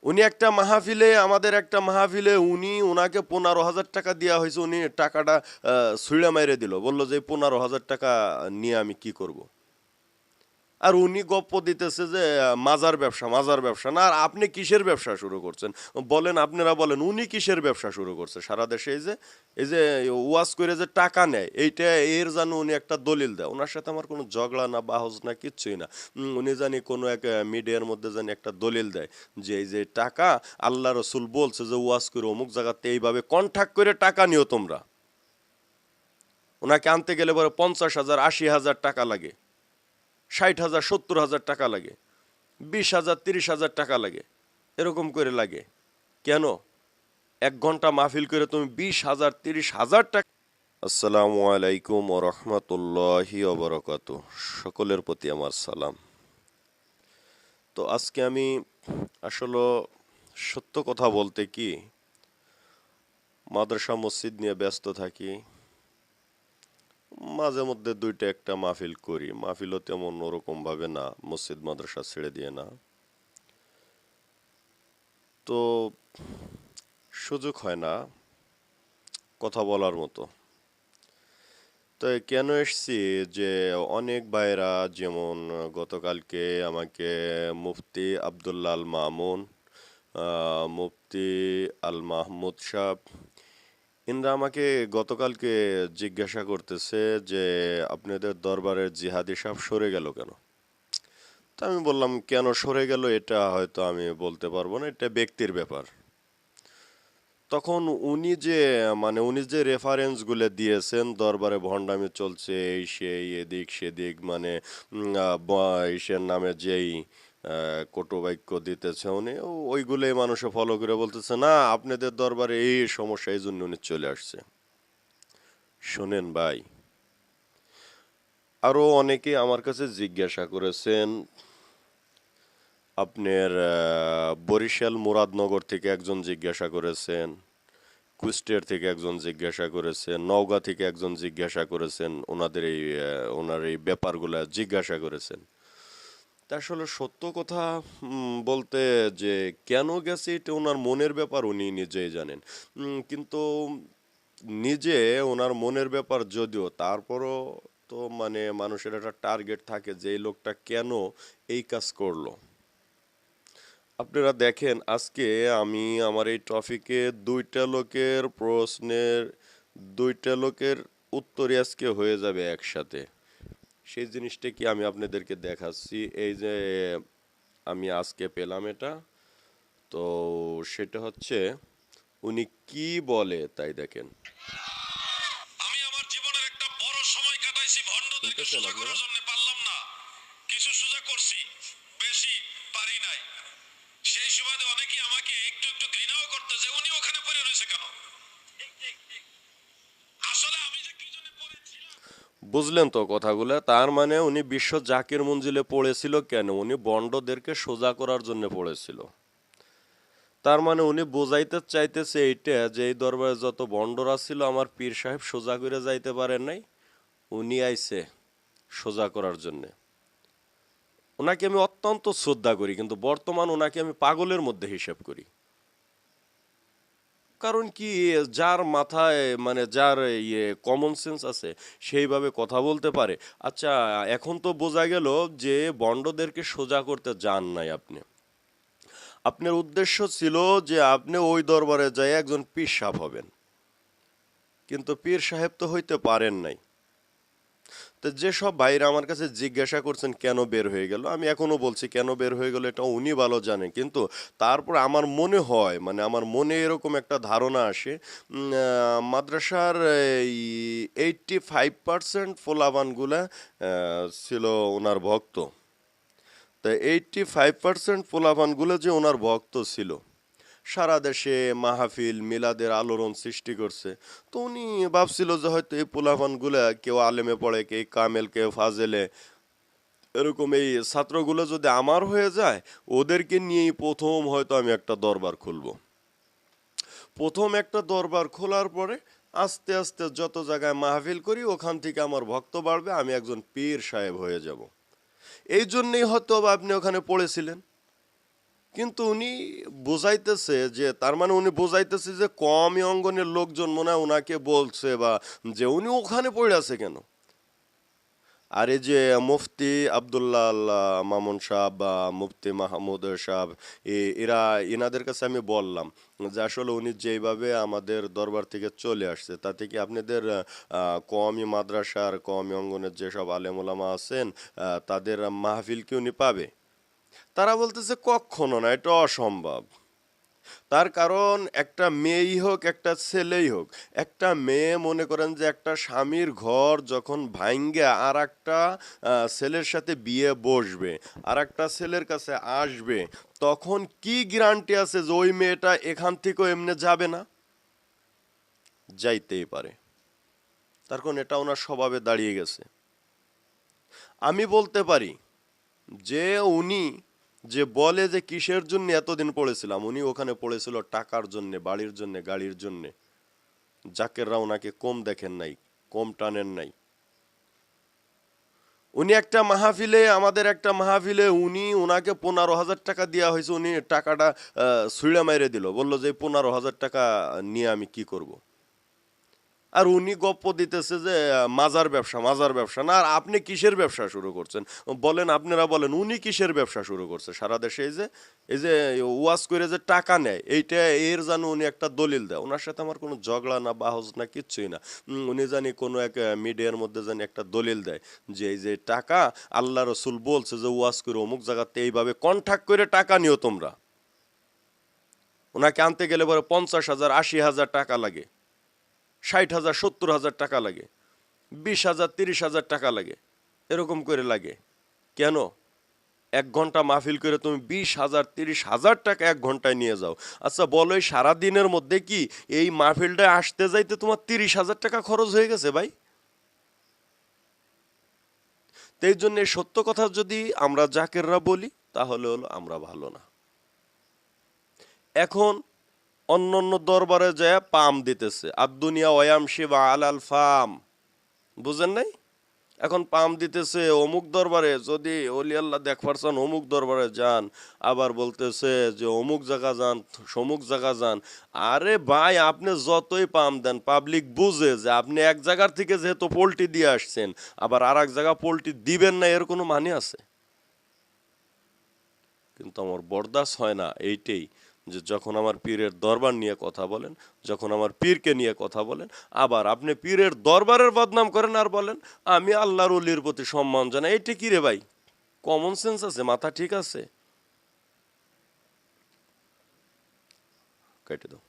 উনি একটা মাহফিলে, আমাদের একটা মাহফিলে উনাকে 15,000 টাকা দেওয়া হয়েছে, উনি টাকাটা ছুঁড়ে মাইরে দিল, বললো যে 15,000 টাকা নিয়ে আমি কি করব। আর উনি গপ্প দিতেছে যে মাজার ব্যবসা, মাজার ব্যবসা না। আর আপনি কিসের ব্যবসা শুরু করছেন বলেন, আপনারা বলেন উনি কিসের ব্যবসা শুরু করছে সারা দেশে? এই যে ওয়াজ করে যে টাকা নেয়, এইটা এর জানো উনি একটা দলিল দেয়। ওনার সাথে আমার কোনো ঝগড়া না, বাহজ না, কিচ্ছুই না। উনি জানি কোনো এক মিডিয়ার মধ্যে জানি একটা দলিল দেয় যে এই যে টাকা, আল্লাহ রসুল বলছে যে ওয়াজ করে অমুক জায়গাতে এইভাবে কন্ট্যাক্ট করে টাকা নিও তোমরা। ওনাকে আনতে গেলে পরে 50,000, 80,000 টাকা লাগে, 60,000, 70,000 টাকা লাগে, 20,000, 30,000 টাকা লাগে, এরকম করে লাগে। কেন? 1 ঘন্টা মাহফিল করে তুমি 20,000, 30,000 টাকা। আসসালামু আলাইকুম ও রহমতুল্লাহি ওবরাকাত। সকলের প্রতি আমার সালাম। তো আজকে আমি আসলে সত্য কথা বলতে কি, মাদ্রাসা মসজিদ নিয়ে ব্যস্ত থাকি, মাঝে মধ্যে দুইটা একটা মাহফিল করি। মাহফিলও তেমন ওরকম ভাবে না, মসজিদ মাদ্রাসা ছেড়ে দিয়ে না। তো সুযোগ হয় না কথা বলার মতো। তো কেন এসছি, যে অনেক ভাইরা যেমন গতকালকে আমাকে মুফতি আবদুল্লাহ আল মামুন, মুফতি আল মাহমুদ সাহেব, ইনরা আমাকে গতকালকে জিজ্ঞাসা করতেছে যে আপনাদের দরবারের জিহাদি সাহেব সরে গেল কেন। তা আমি বললাম কেন সরে গেল এটা হয়তো আমি বলতে পারবো না, এটা ব্যক্তির ব্যাপার। তখন উনি যে রেফারেন্সগুলো দিয়েছেন, দরবারে ভণ্ডামি চলছে, এই সেই, এদিক সেদিক, মানে ইসের নামে যেই কটুবাক্য দিতেছে উনি, ওইগুলোই মানুষে ফলো করে বলতেছে না আপনাদের দরবারে এই সমস্যা, এই জন্য উনি চলে আসছে। শোনেন ভাই, আরও অনেকে আমার কাছে জিজ্ঞাসা করেছেন, আপনার বরিশাল মুরাদনগর থেকে একজন জিজ্ঞাসা করেছেন, কুষ্টিয়ার থেকে একজন জিজ্ঞাসা করেছেন, নওগাঁ থেকে একজন জিজ্ঞাসা করেছেন, ওনার এই ব্যাপারগুলো জিজ্ঞাসা করেছেন। তা আসলে সত্য কথা বলতে, যে কেন গেছে এটা ওনার মনের ব্যাপার, উনি নিজেই জানেন। কিন্তু নিজে ওনার মনের ব্যাপার যদিও, তারপরও তো মানে মানুষের একটা টার্গেট থাকে যে এই লোকটা কেন এই কাজ করলো। আপনারা দেখেন, আজকে আমি আমার এই টপিকে দুইটা লোকের উত্তরই আজকে হয়ে যাবে একসাথে। সেই জিনিসটা কি আমি আপনাদেরকে দেখাচ্ছি। এই যে আমি আজকে পেলাম এটা, তো সেটা হচ্ছে উনি কি বলে তাই দেখেন। আমি আমার জীবনের একটা বড় সময় কাটাইছি ভণ্ডদেরকে শুনতেছেন সোজা আপনারা? করার জন্য, পারলাম না। কিছু সোজা করছি, বেশি পারি নাই। সেই সুবাদে অনেকেই আমাকে একটু একটু ঘৃণাও করতে, যে উনি ওখানে পড়ে রয়েছে কেন। আসলে আমি যে কি জন্য পড়েছিলাম। বুঝলেন তো কথাগুলো? তার মানে উনি বিশ্ব জাকির মঞ্জিলে পড়েছিল কেন? উনি বন্ডদেরকে সোজা করার জন্য পড়েছিল। তার মানে উনি বোঝাইতে চাইতেছে এইটা যে এই দরবারে যত বন্ডরা ছিল আমার পীর সাহেব সোজা করে যাইতে পারেন নাই, উনি আইছে সোজা করার জন্যে। ওনাকে আমি অত্যন্ত শ্রদ্ধা করি, কিন্তু বর্তমান ওনাকে আমি পাগলের মধ্যে হিসেব করি। কারণ কি, যার মাথায় মানে যার কমন সেন্স আছে সেইভাবে কথা বলতে পারে। আচ্ছা, এখন তো বোঝা গেল যে বন্ডদেরকে সোজা করতে যান নাই আপনি। আপনার উদ্দেশ্য ছিল যে আপনি ওই দরবারে যাই একজন পীর সাহেব হবেন, কিন্তু পীর সাহেব তো হইতে পারেন নাই। তো যেসব ভাইরা আমার কাছে জিজ্ঞাসা করছেন কেন বের হয়ে গেল, আমি এখনো বলছি কেন বের হয়ে গেল এটা উনি ভালো জানেন। কিন্তু তারপর আমার মনে হয়, মানে আমার মনে এরকম একটা ধারণা আসে, মাদ্রাসার এই 85% ফোলাবানগুলা ছিল ওনার ভক্ত। তা 85% পোলাপানগুলো যে ওনার ভক্ত ছিল, সারা দেশে মাহফিল মিলাদের আলোড়ন সৃষ্টি করছে। তো উনি ভাবছিল যে হয়তো এই পোলাপানগুলা কেউ আলেমে পড়ে, কেউ কামেল, কেউ ফাজেলে, এরকম এই ছাত্রগুলো যদি আমার হয়ে যায়, ওদেরকে নিয়েই প্রথম হয়তো আমি একটা দরবার খুলব। প্রথম একটা দরবার খোলার পরে আস্তে আস্তে যত জায়গায় মাহফিল করি ওখান থেকে আমার ভক্ত বাড়বে, আমি একজন পীর সাহেব হয়ে যাব। এই জন্যেই হয়তো বা আপনি ওখানে পড়েছিলেন। কিন্তু উনি বোঝাইতেছে যে তার মানে উনি বোঝাইতেছে যে কমই অঙ্গনের লোকজন মনে হয় ওনাকে বলছে বা যে উনি ওখানে পড়ে আছে কেন। আর এই যে মুফতি আব্দুল্লাহ আল্লাহ মামুন সাহেব বা মুফতি মাহমুদ সাহেব এরা এনাদের কাছে আমি বললাম যে আসলে উনি যেইভাবে আমাদের দরবার থেকে চলে আসছে তাতে কি আপনাদের কওমি মাদ্রাসার কওমি অঙ্গনের যেসব আলেম ওলামা আছেন তাদের মাহফিল কি উনি পাবে? তারা বলতেছে কখনো না, এটা অসম্ভব। তার কারণ একটা মেয়েই হোক একটা ছেলেই হোক, একটা মেয়ে মনে করেন যে একটা স্বামীর ঘর যখন ভাঙ্গে আর একটা ছেলের সাথে বিয়ে বসবে, আর একটা ছেলের কাছে আসবে, তখন কি গ্যারান্টি আছে যে ওই মেয়েটা এখান থেকেও এমনি যাবে না? যাইতেই পারে। তার কারণ এটা ওনার স্বভাবে দাঁড়িয়ে গেছে। আমি বলতে পারি যে উনি যে বলে যে কিসের জন্য এতদিন পড়েছিলাম, উনি ওখানে পড়েছিল টাকার জন্যে, বাড়ির জন্যে, গাড়ির জন্যে। জাকেররা ওনাকে কম দেখেন নাই, কম টানেন নাই। উনি একটা মাহফিলে, আমাদের একটা মাহফিলে উনি ওনাকে 15,000 টাকা দেওয়া হয়েছে, উনি টাকাটা ছুঁড়ে মাইরে দিল, বললো যে 15,000 টাকা নিয়ে আমি কি করব। আর উনি গপ্প দিতেছে যে মাজার ব্যবসা, মাজার ব্যবসা না। আর আপনি কিসের ব্যবসা শুরু করছেন বলেন, আপনারা বলেন উনি কিসের ব্যবসা শুরু করছে সারা দেশে? এই যে ওয়াজ করে যে টাকা নেয়, এইটা এর জানো উনি একটা দলিল দেয়। ওনার সাথে আমার কোনো ঝগড়া না, বাহজ না, কিচ্ছুই না। উনি জানি কোনো এক মিডিয়ার মধ্যে জানি একটা দলিল দেয় যে এই যে টাকা আল্লাহ রসুল বলছে যে ওয়াজ করে অমুক জায়গাতে এইভাবে কন্ট্যাক্ট করে টাকা নিও তোমরা। ওনাকে আনতে গেলে পরে 50,000, 80,000 টাকা লাগে, 60,000, 70,000 টাকা লাগে, 20,000, 30,000 টাকা লাগে, এরকম করে লাগে। কেন? 1 ঘন্টা মাহফিল করে তুমি 20,000, 30,000 টাকা 1 ঘন্টায় নিয়ে যাও। আচ্ছা বলো, এই সারাদিনের মধ্যে কি এই মাহফিলটায় আসতে যাইতে তোমার 30,000 টাকা খরচ হয়ে গেছে ভাই? তো এই জন্য সত্য কথা যদি আমরা জাকেররা বলি তাহলে হলো আমরা ভালো না। এখন অন্য অন্য দরবারে যায় পাম দিতেছে, আদ-দুনিয়া ওয়ামশি বা আলাল ফাম, বুঝেন নাই? এখন পাম দিতেছে অমুক দরবারে, যদি অলি আল্লাহ দেখবার চান অমুক দরবারে যান, আবার বলতেছে যে অমুক জায়গা যান, সমুক জায়গা যান। আরে ভাই, আপনি যতই পাম দেন পাবলিক বুঝে যে আপনি এক জায়গার থেকে যেহেতু পোল্ট্রি দিয়ে আসছেন, আবার আর এক জায়গা পোল্ট্রি দিবেন না, এর কোনো মানে আছে? কিন্তু আমার বরদাস্ত হয় না এইটাই, যে যখন আমার পীরের দরবার নিয়ে কথা বলেন, যখন আমার পীরকে নিয়ে কথা বলেন, আবার আপনি পীরের দরবারের বদনাম করেন আর বলেন আমি আল্লাহর ওলির প্রতি সম্মান জানাই। এইটা কি রে ভাই? কমন সেন্স আছে? মাথা ঠিক আছে? কেটে দাও।